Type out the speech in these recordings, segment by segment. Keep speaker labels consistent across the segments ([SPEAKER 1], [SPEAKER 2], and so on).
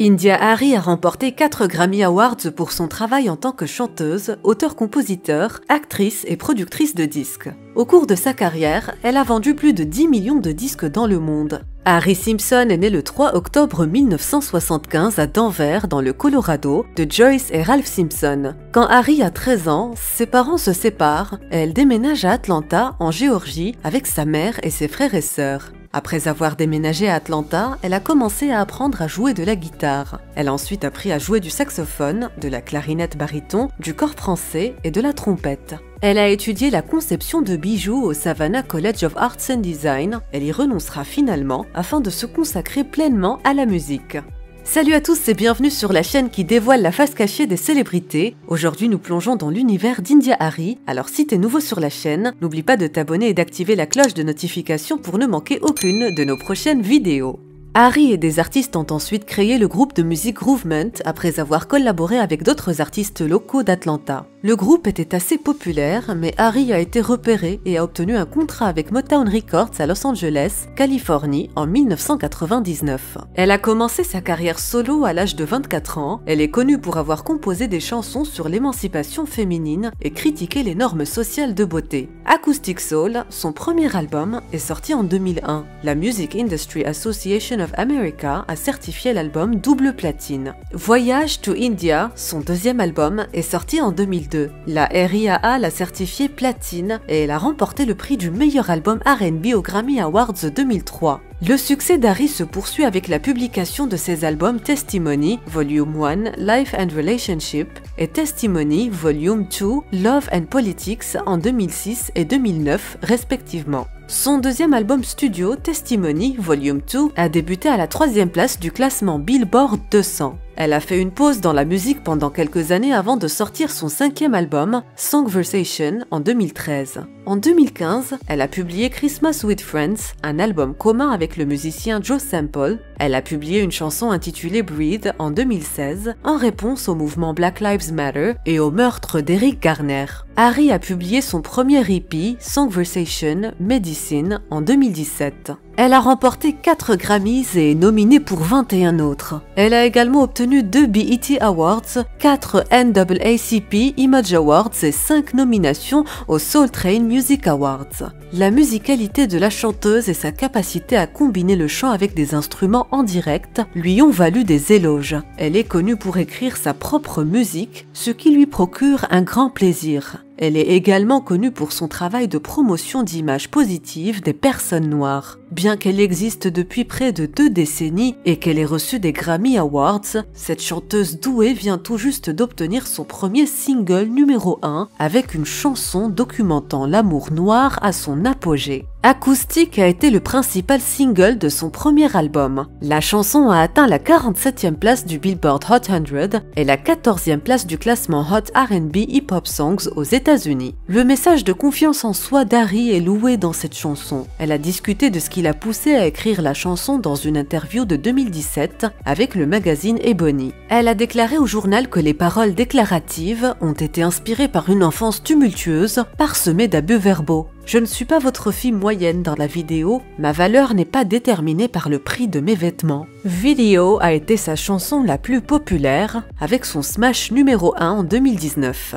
[SPEAKER 1] India Arie a remporté 4 Grammy Awards pour son travail en tant que chanteuse, auteure-compositeur, actrice et productrice de disques. Au cours de sa carrière, elle a vendu plus de 10 millions de disques dans le monde. Harry Simpson est né le 3 octobre 1975 à Denver, dans le Colorado, de Joyce et Ralph Simpson. Quand Harry a 13 ans, ses parents se séparent et elle déménage à Atlanta, en Géorgie, avec sa mère et ses frères et sœurs. Après avoir déménagé à Atlanta, elle a commencé à apprendre à jouer de la guitare. Elle a ensuite appris à jouer du saxophone, de la clarinette baryton, du cor français et de la trompette. Elle a étudié la conception de bijoux au Savannah College of Arts and Design. Elle y renoncera finalement afin de se consacrer pleinement à la musique. Salut à tous et bienvenue sur la chaîne qui dévoile la face cachée des célébrités. Aujourd'hui, nous plongeons dans l'univers d'India Arie. Alors si t'es nouveau sur la chaîne, n'oublie pas de t'abonner et d'activer la cloche de notification pour ne manquer aucune de nos prochaines vidéos. Harry et des artistes ont ensuite créé le groupe de musique Groovement après avoir collaboré avec d'autres artistes locaux d'Atlanta. Le groupe était assez populaire, mais Harry a été repéré et a obtenu un contrat avec Motown Records à Los Angeles, Californie, en 1999. Elle a commencé sa carrière solo à l'âge de 24 ans. Elle est connue pour avoir composé des chansons sur l'émancipation féminine et critiqué les normes sociales de beauté. Acoustic Soul, son premier album, est sorti en 2001. La Music Industry Association of America a certifié l'album double platine. Voyage to India, son deuxième album, est sorti en 2002. La RIAA l'a certifié platine et elle a remporté le prix du meilleur album R&B au Grammy Awards 2003. Le succès d'Harry se poursuit avec la publication de ses albums Testimony, Volume 1, Life and Relationship, et Testimony, Volume 2, Love and Politics en 2006 et 2009 respectivement. Son deuxième album studio, Testimony, Volume 2, a débuté à la 3e place du classement Billboard 200. Elle a fait une pause dans la musique pendant quelques années avant de sortir son 5e album, Songversation, en 2013. En 2015, elle a publié Christmas with Friends, un album commun avec le musicien Joe Sample. Elle a publié une chanson intitulée Breathe en 2016, en réponse au mouvement Black Lives Matter et au meurtre d'Eric Garner. Harry a publié son premier EP, Songversation Medicine, en 2017. Elle a remporté 4 Grammys et est nominée pour 21 autres. Elle a également obtenu 2 BET Awards, 4 NAACP Image Awards et 5 nominations aux Soul Train Music Awards. La musicalité de la chanteuse et sa capacité à combiner le chant avec des instruments en direct lui ont valu des éloges. Elle est connue pour écrire sa propre musique, ce qui lui procure un grand plaisir. Elle est également connue pour son travail de promotion d'images positives des personnes noires. Bien qu'elle existe depuis près de 2 décennies et qu'elle ait reçu des Grammy Awards, cette chanteuse douée vient tout juste d'obtenir son premier single numéro 1 avec une chanson documentant l'amour noir à son apogée. Acoustic a été le principal single de son premier album. La chanson a atteint la 47e place du Billboard Hot 100 et la 14e place du classement Hot R&B Hip Hop Songs aux États-Unis. Le message de confiance en soi d'Harry est loué dans cette chanson. Elle a discuté de ce qui l'a poussée à écrire la chanson dans une interview de 2017 avec le magazine Ebony. Elle a déclaré au journal que les paroles déclaratives ont été inspirées par une enfance tumultueuse, parsemée d'abus verbaux. Je ne suis pas votre fille moyenne dans la vidéo, ma valeur n'est pas déterminée par le prix de mes vêtements. Video a été sa chanson la plus populaire, avec son smash numéro 1 en 2019.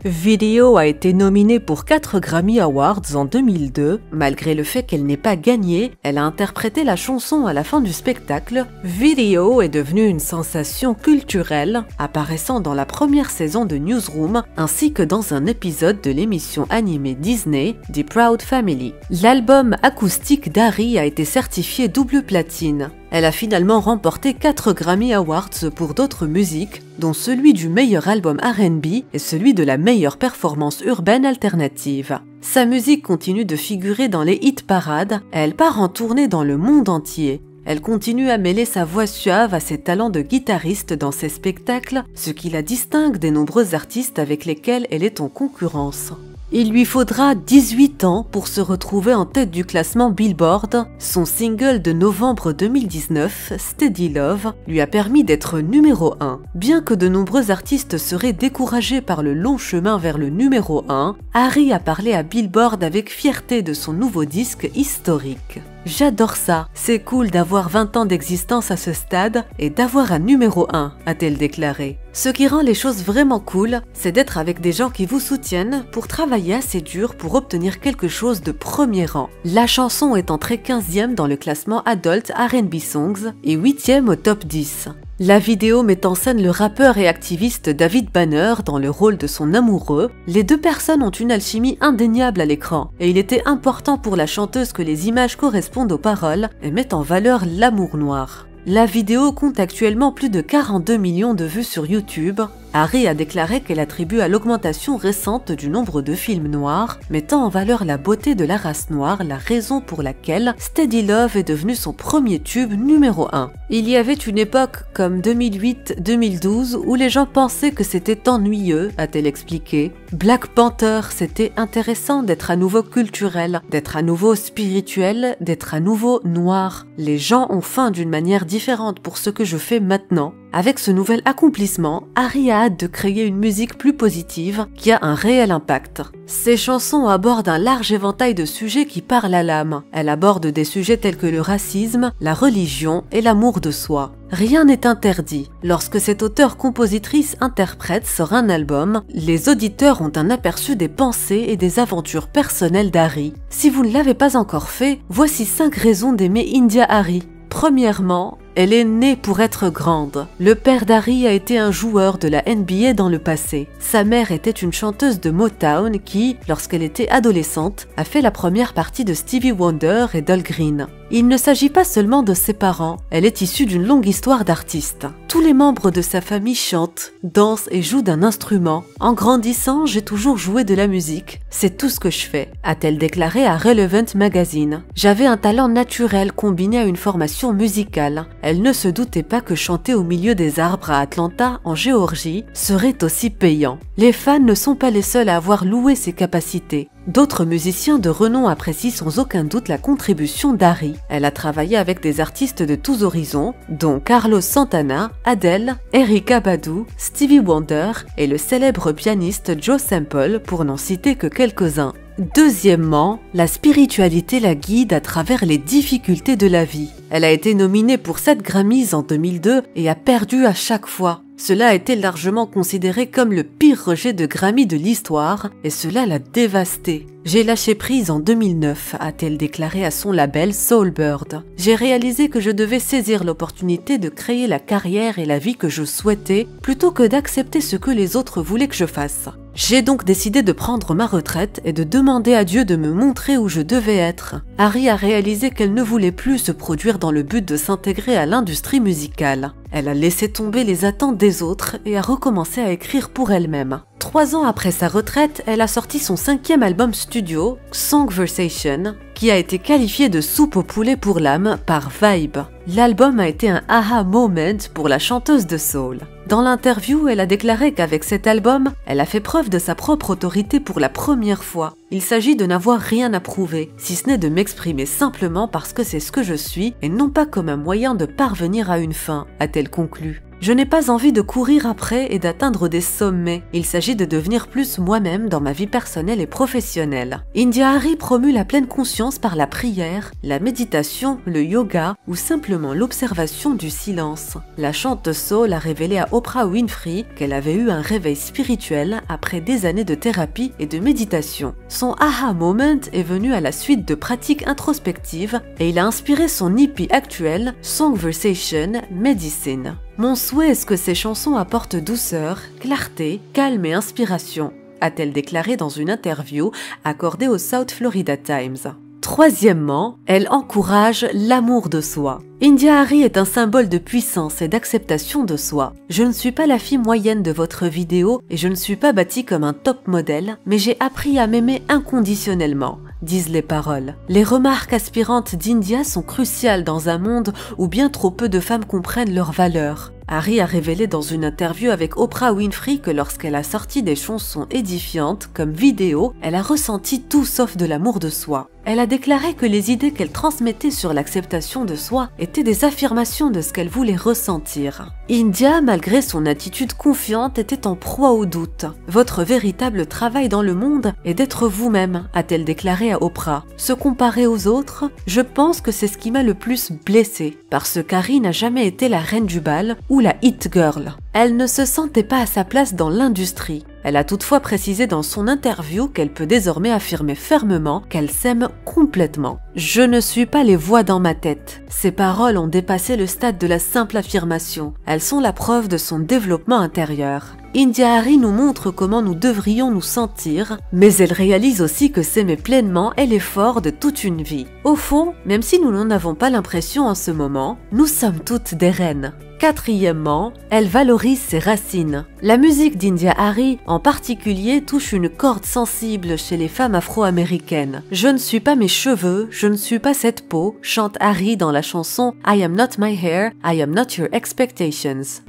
[SPEAKER 1] Video a été nominée pour 4 Grammy Awards en 2002. Malgré le fait qu'elle n'ait pas gagné, elle a interprété la chanson à la fin du spectacle. Video est devenue une sensation culturelle, apparaissant dans la première saison de Newsroom ainsi que dans un épisode de l'émission animée Disney, The Proud Family. L'album acoustique d'Harry a été certifié double platine. Elle a finalement remporté 4 Grammy Awards pour d'autres musiques, dont celui du meilleur album R&B et celui de la meilleure performance urbaine alternative. Sa musique continue de figurer dans les hit parades et elle part en tournée dans le monde entier. Elle continue à mêler sa voix suave à ses talents de guitariste dans ses spectacles, ce qui la distingue des nombreux artistes avec lesquels elle est en concurrence. Il lui faudra 18 ans pour se retrouver en tête du classement Billboard. Son single de novembre 2019, Steady Love, lui a permis d'être numéro 1. Bien que de nombreux artistes seraient découragés par le long chemin vers le numéro 1, Harry a parlé à Billboard avec fierté de son nouveau disque historique. J'adore ça, c'est cool d'avoir 20 ans d'existence à ce stade et d'avoir un numéro 1, a-t-elle déclaré. Ce qui rend les choses vraiment cool, c'est d'être avec des gens qui vous soutiennent pour travailler assez dur pour obtenir quelque chose de premier rang. La chanson est entrée 15e dans le classement Adult R&B Songs et 8e au top 10. La vidéo met en scène le rappeur et activiste David Banner dans le rôle de son amoureux. Les deux personnes ont une alchimie indéniable à l'écran et il était important pour la chanteuse que les images correspondent aux paroles et mettent en valeur l'amour noir. La vidéo compte actuellement plus de 42 millions de vues sur YouTube. Harry a déclaré qu'elle attribue à l'augmentation récente du nombre de films noirs, mettant en valeur la beauté de la race noire, la raison pour laquelle Steady Love est devenu son premier tube numéro 1. Il y avait une époque comme 2008-2012 où les gens pensaient que c'était ennuyeux, a-t-elle expliqué. Black Panther, c'était intéressant d'être à nouveau culturel, d'être à nouveau spirituel, d'être à nouveau noir. Les gens ont faim d'une manière différente pour ce que je fais maintenant. Avec ce nouvel accomplissement, Harry a hâte de créer une musique plus positive qui a un réel impact. Ses chansons abordent un large éventail de sujets qui parlent à l'âme. Elle aborde des sujets tels que le racisme, la religion et l'amour de soi. Rien n'est interdit. Lorsque cette auteure-compositrice-interprète sort un album, les auditeurs ont un aperçu des pensées et des aventures personnelles d'Harry. Si vous ne l'avez pas encore fait, voici 5 raisons d'aimer India Arie. Premièrement, elle est née pour être grande. Le père d'Harry a été un joueur de la NBA dans le passé. Sa mère était une chanteuse de Motown qui, lorsqu'elle était adolescente, a fait la première partie de Stevie Wonder et Dal Green. Il ne s'agit pas seulement de ses parents, elle est issue d'une longue histoire d'artistes. Tous les membres de sa famille chantent, dansent et jouent d'un instrument. En grandissant, j'ai toujours joué de la musique. C'est tout ce que je fais, a-t-elle déclaré à Relevant Magazine. J'avais un talent naturel combiné à une formation musicale. Elle ne se doutait pas que chanter au milieu des arbres à Atlanta, en Géorgie, serait aussi payant. Les fans ne sont pas les seuls à avoir loué ses capacités. D'autres musiciens de renom apprécient sans aucun doute la contribution d'Harry. Elle a travaillé avec des artistes de tous horizons, dont Carlos Santana, Adele, Erykah Badu, Stevie Wonder et le célèbre pianiste Joe Sample, pour n'en citer que quelques-uns. Deuxièmement, la spiritualité la guide à travers les difficultés de la vie. Elle a été nominée pour 7 Grammys en 2002 et a perdu à chaque fois. Cela a été largement considéré comme le pire rejet de Grammy de l'histoire et cela l'a dévastée. J'ai lâché prise en 2009, a-t-elle déclaré à son label Soulbird. J'ai réalisé que je devais saisir l'opportunité de créer la carrière et la vie que je souhaitais plutôt que d'accepter ce que les autres voulaient que je fasse. J'ai donc décidé de prendre ma retraite et de demander à Dieu de me montrer où je devais être. Harry a réalisé qu'elle ne voulait plus se produire dans le but de s'intégrer à l'industrie musicale. Elle a laissé tomber les attentes des autres et a recommencé à écrire pour elle-même. 3 ans après sa retraite, elle a sorti son 5e album studio, Songversation, qui a été qualifié de soupe au poulet pour l'âme par Vibe. L'album a été un aha moment pour la chanteuse de soul. Dans l'interview, elle a déclaré qu'avec cet album, elle a fait preuve de sa propre autorité pour la première fois. Il s'agit de n'avoir rien à prouver, si ce n'est de m'exprimer simplement parce que c'est ce que je suis et non pas comme un moyen de parvenir à une fin, a-t-elle conclu. Je n'ai pas envie de courir après et d'atteindre des sommets. Il s'agit de devenir plus moi-même dans ma vie personnelle et professionnelle. India Arie promue la pleine conscience par la prière, la méditation, le yoga ou simplement l'observation du silence. La chanteuse soul a révélé à Oprah Winfrey qu'elle avait eu un réveil spirituel après des années de thérapie et de méditation. Son aha moment est venu à la suite de pratiques introspectives et il a inspiré son hippie actuel, Songversation Medicine. Mon souhait est que ces chansons apportent douceur, clarté, calme et inspiration, a-t-elle déclaré dans une interview accordée au South Florida Times. Troisièmement, elle encourage l'amour de soi. India Arie est un symbole de puissance et d'acceptation de soi. Je ne suis pas la fille moyenne de votre vidéo et je ne suis pas bâtie comme un top modèle, mais j'ai appris à m'aimer inconditionnellement, disent les paroles. Les remarques aspirantes d'India sont cruciales dans un monde où bien trop peu de femmes comprennent leurs valeurs. Harry a révélé dans une interview avec Oprah Winfrey que lorsqu'elle a sorti des chansons édifiantes comme vidéo, elle a ressenti tout sauf de l'amour de soi. Elle a déclaré que les idées qu'elle transmettait sur l'acceptation de soi étaient des affirmations de ce qu'elle voulait ressentir. India, malgré son attitude confiante, était en proie au doute. « Votre véritable travail dans le monde est d'être vous-même », a-t-elle déclaré à Oprah. Se comparer aux autres, je pense que c'est ce qui m'a le plus blessée, parce qu'Harry n'a jamais été la reine du bal ou la hit girl. Elle ne se sentait pas à sa place dans l'industrie. Elle a toutefois précisé dans son interview qu'elle peut désormais affirmer fermement qu'elle s'aime complètement. « Je ne suis pas les voix dans ma tête. » Ces paroles ont dépassé le stade de la simple affirmation. Elles sont la preuve de son développement intérieur. India Arie nous montre comment nous devrions nous sentir, mais elle réalise aussi que s'aimer pleinement est l'effort de toute une vie. Au fond, même si nous n'en avons pas l'impression en ce moment, nous sommes toutes des reines. Quatrièmement, elle valorise ses racines. La musique d'India Arie, en particulier, touche une corde sensible chez les femmes afro-américaines. « Je ne suis pas mes cheveux, je ne suis pas cette peau », chante Arie dans la chanson « I am not my hair, I am not your expectations ».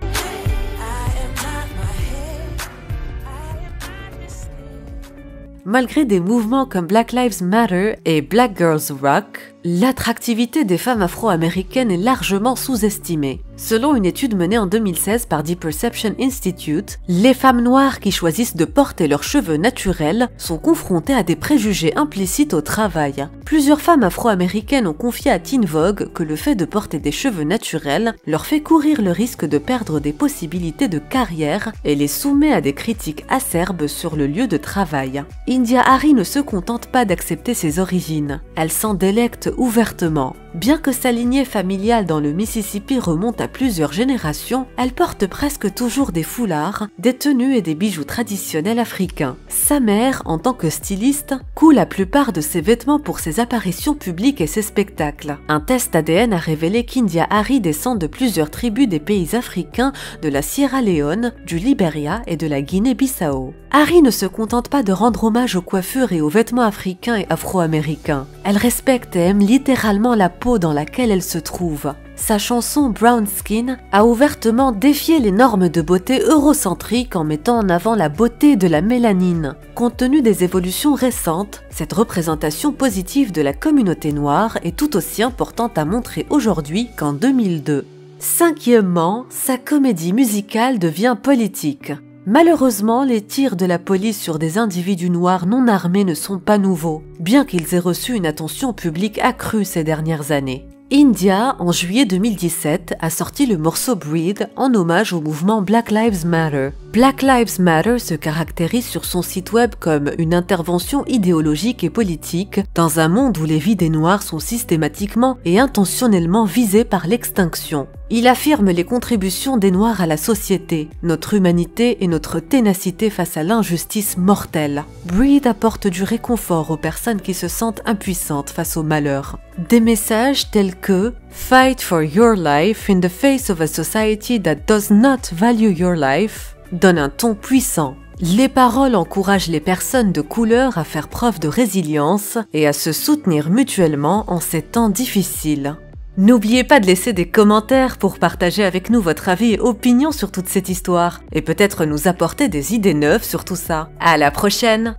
[SPEAKER 1] Malgré des mouvements comme Black Lives Matter et Black Girls Rock, l'attractivité des femmes afro-américaines est largement sous-estimée. Selon une étude menée en 2016 par The Perception Institute, les femmes noires qui choisissent de porter leurs cheveux naturels sont confrontées à des préjugés implicites au travail. Plusieurs femmes afro-américaines ont confié à Teen Vogue que le fait de porter des cheveux naturels leur fait courir le risque de perdre des possibilités de carrière et les soumet à des critiques acerbes sur le lieu de travail. India Arie ne se contente pas d'accepter ses origines, elle s'en délecte ouvertement. Bien que sa lignée familiale dans le Mississippi remonte à plusieurs générations, elle porte presque toujours des foulards, des tenues et des bijoux traditionnels africains. Sa mère, en tant que styliste, coud la plupart de ses vêtements pour ses apparitions publiques et ses spectacles. Un test ADN a révélé qu'India Arie descend de plusieurs tribus des pays africains de la Sierra Leone, du Libéria et de la Guinée-Bissau. Arie ne se contente pas de rendre hommage aux coiffures et aux vêtements africains et afro-américains. Elle respecte et aime littéralement la peau dans laquelle elle se trouve. Sa chanson Brown Skin a ouvertement défié les normes de beauté eurocentriques en mettant en avant la beauté de la mélanine. Compte tenu des évolutions récentes, cette représentation positive de la communauté noire est tout aussi importante à montrer aujourd'hui qu'en 2002. Cinquièmement, sa comédie musicale devient politique. Malheureusement, les tirs de la police sur des individus noirs non armés ne sont pas nouveaux, bien qu'ils aient reçu une attention publique accrue ces dernières années. India, en juillet 2017, a sorti le morceau Breathe en hommage au mouvement Black Lives Matter. Black Lives Matter se caractérise sur son site web comme une intervention idéologique et politique dans un monde où les vies des Noirs sont systématiquement et intentionnellement visées par l'extinction. Il affirme les contributions des Noirs à la société, notre humanité et notre ténacité face à l'injustice mortelle. Breathe apporte du réconfort aux personnes qui se sentent impuissantes face au malheur. Des messages tels que « Fight for your life in the face of a society that does not value your life » donnent un ton puissant. Les paroles encouragent les personnes de couleur à faire preuve de résilience et à se soutenir mutuellement en ces temps difficiles. N'oubliez pas de laisser des commentaires pour partager avec nous votre avis et opinion sur toute cette histoire et peut-être nous apporter des idées neuves sur tout ça. À la prochaine!